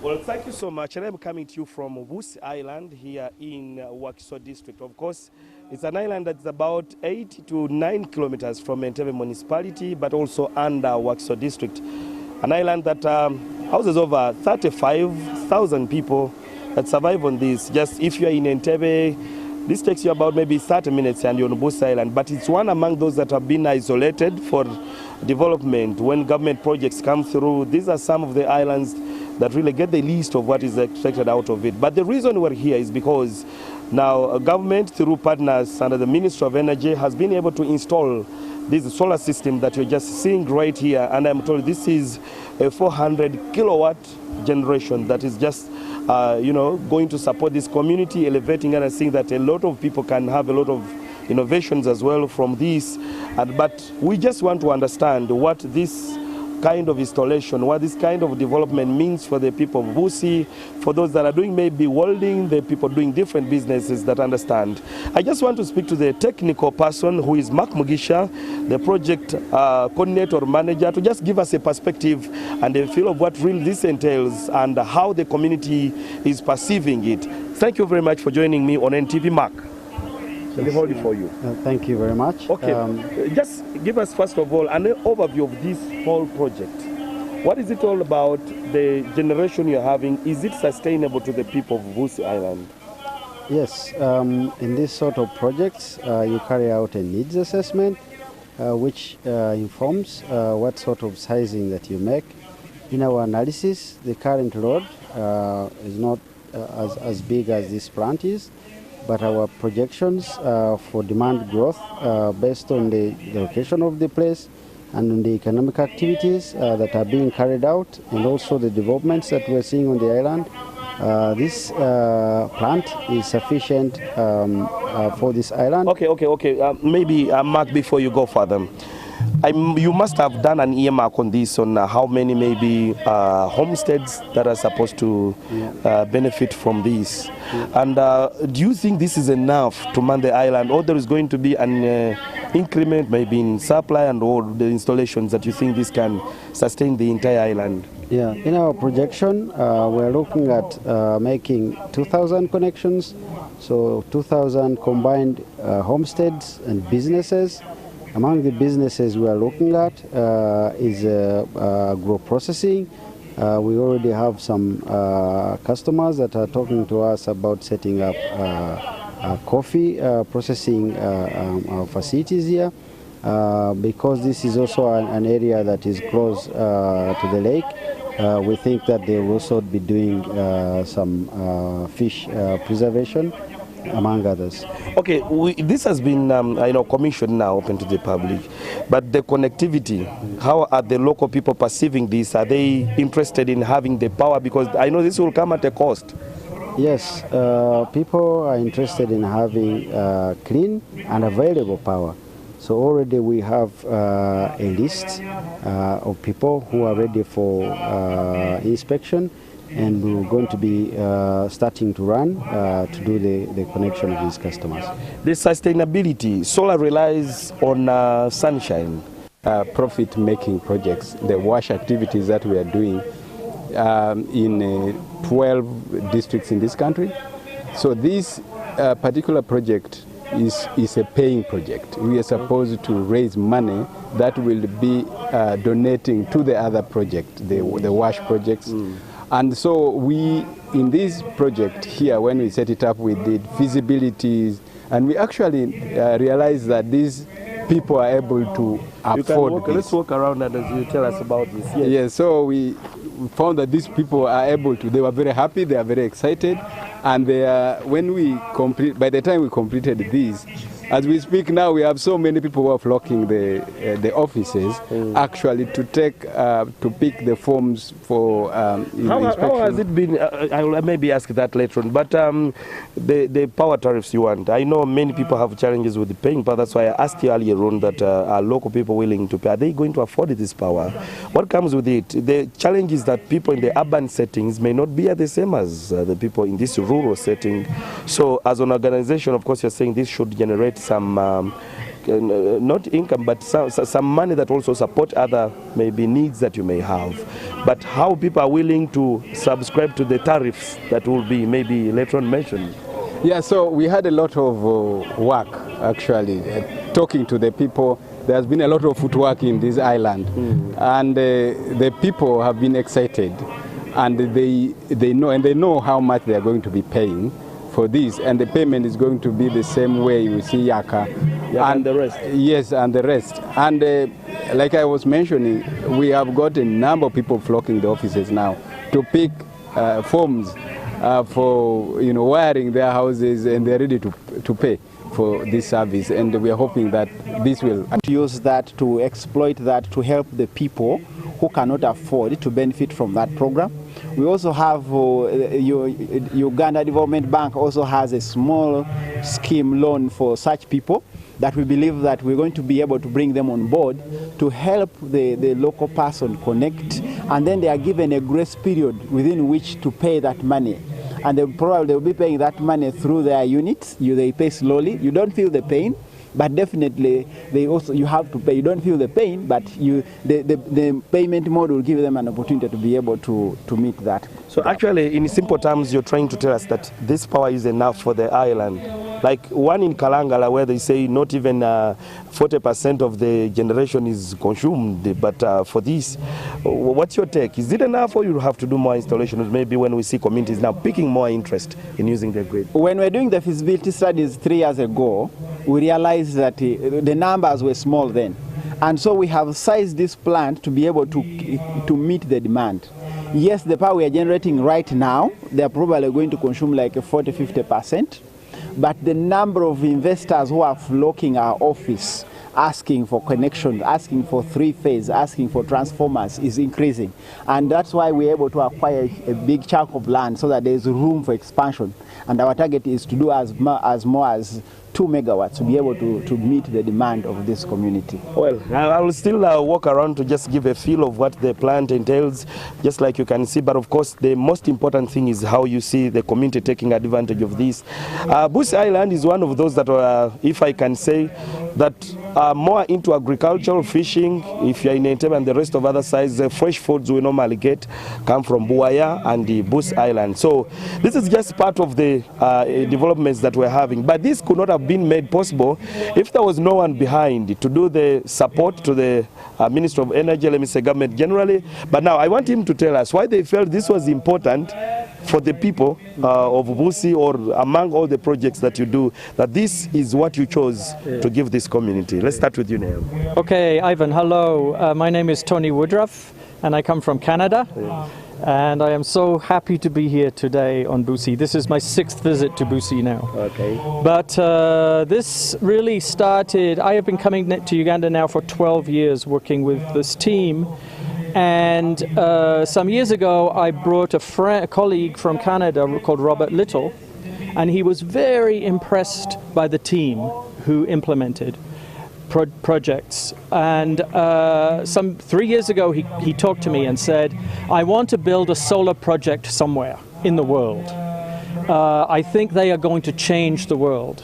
Well, thank you so much. And I'm coming to you from Bussi Island here in Wakiso district. Of course, it's an island that's about 8 to 9 kilometers from Entebbe municipality, but also under Wakiso district. An island that houses over 35,000 people that survive on this. Just if you're in Entebbe, this takes you about maybe 30 minutes and you're on Bussi Island. But it's one among those that have been isolated for development. When government projects come through, these are some of the islands that really get the least of what is expected out of it. But the reason we're here is because now government, through partners under the Ministry of Energy, has been able to install this solar system that you're just seeing right here. And I'm told this is a 400 kilowatt generation that is just going to support this community, elevating and seeing that a lot of people can have a lot of innovations as well from this. But we just want to understand what this kind of installation, what this kind of development means for the people of Bussi, for those that are doing maybe welding, the people doing different businesses that understand. I just want to speak to the technical person who is Mark Mugisha, the project coordinator manager, to just give us a perspective and a feel of what really this entails and how the community is perceiving it. Thank you very much for joining me on NTV, Mark. Let me hold it for you. Thank you very much. Okay, just give us first of all an overview of this whole project. What is it all about? The generation you're having, is it sustainable to the people of Bussi Island? Yes, in this sort of projects, you carry out a needs assessment, which informs what sort of sizing that you make. In our analysis, the current load is not as big as this plant is, but our projections for demand growth based on the location of the place and on the economic activities that are being carried out, and also the developments that we're seeing on the island, this plant is sufficient for this island. Okay. Maybe Mark, before you go further, you must have done an earmark on this, on how many maybe homesteads that are supposed to benefit from this. And do you think this is enough to man the island, or there is going to be an increment maybe in supply and all the installations that you think this can sustain the entire island? Yeah, in our projection, we're looking at making 2,000 connections, so 2,000 combined homesteads and businesses. Among the businesses we are looking at is grow processing. We already have some customers that are talking to us about setting up coffee processing facilities here, because this is also an area that is close to the lake. We think that they will also be doing some fish preservation, among others. Okay, this has been commissioned now, open to the public, but the connectivity, how are the local people perceiving this? Are they interested in having the power? Because I know this will come at a cost. Yes, people are interested in having clean and available power. So already we have a list of people who are ready for inspection, and we're going to be starting to run to do the connection of these customers. The sustainability, solar relies on sunshine. Profit-making projects, the wash activities that we are doing in 12 districts in this country. So this particular project is a paying project. We are supposed to raise money that will be donating to the other project, the wash projects. And so we, in this project here, when we set it up, we did feasibilities, and we actually realized that these people are able to afford this. Let's walk around and as you tell us about this. Yes, so we found that these people are able to, they were very happy, they are very excited, and they are, by the time we completed this, as we speak now, we have so many people who are flocking the offices actually to pick the forms for inspection. How has it been? I'll maybe ask that later on. But the power tariffs you want, I know many people have challenges with the paying power. That's why I asked you earlier on that are local people willing to pay? Are they going to afford this power? What comes with it? The challenge is that people in the urban settings may not be the same as the people in this rural setting. So as an organization, of course, you're saying this should generate some not income, but some money that also support other maybe needs that you may have. But how people are willing to subscribe to the tariffs that will be maybe later on mentioned. Yeah, so we had a lot of work actually, talking to the people. There has been a lot of footwork in this island, and the people have been excited, and they know how much they are going to be paying for this, and the payment is going to be the same way you see Yaka and the rest. Yes, and the rest. And like I was mentioning, we have got a number of people flocking the offices now to pick forms for wiring their houses, and they're ready to pay for this service, and we are hoping that this will use that to exploit that to help the people who cannot afford to benefit from that program. We also have Uganda Development Bank also has a small scheme loan for such people that we believe that we're going to be able to bring them on board to help the local person connect, and then they are given a grace period within which to pay that money. And they'll be paying that money through their units. They pay slowly. You don't feel the pain, but definitely you have to pay. You don't feel the pain, but the payment mode will give them an opportunity to be able to meet that. So actually, in simple terms, you're trying to tell us that this power is enough for the island. Like one in Kalangala, where they say not even 40% of the generation is consumed, but for this, what's your take? Is it enough, or you have to do more installations? Maybe when we see communities now picking more interest in using the grid. When we're doing the feasibility studies 3 years ago, we realized that the numbers were small then. And so we have sized this plant to be able to meet the demand. Yes, the power we are generating right now, they're probably going to consume like 40–50%. But the number of investors who are flocking our office, asking for connections, asking for three-phase, asking for transformers is increasing. And that's why we're able to acquire a big chunk of land so that there's room for expansion. And our target is to do as more as 2 megawatts to be able to meet the demand of this community. Well, I will still walk around to just give a feel of what the plant entails, just like you can see. But of course, the most important thing is how you see the community taking advantage of this. Bussi Island is one of those that are, if I can say, that are more into agricultural fishing. If you're in Entebbe and the rest of other sides, the fresh foods we normally get come from Buaya and the Bussi Island. So this is just part of the developments that we're having. But this could not have been made possible if there was no one behind to do the support to the Minister of Energy, let me say government generally. But now I want him to tell us why they felt this was important for the people of Bussi, or among all the projects that you do, that this is what you chose to give this community. Let's start with you now. Okay, Ivan, hello. My name is Tony Woodruff, and I come from Canada. And I am so happy to be here today on Bussi. This is my 6th visit to Bussi now. Okay. But this really started, I have been coming to Uganda now for 12 years working with this team. And some years ago, I brought a colleague from Canada called Robert Little, and he was very impressed by the team who implemented projects. And some 3 years ago, he talked to me and said, I want to build a solar project somewhere in the world. I think they are going to change the world.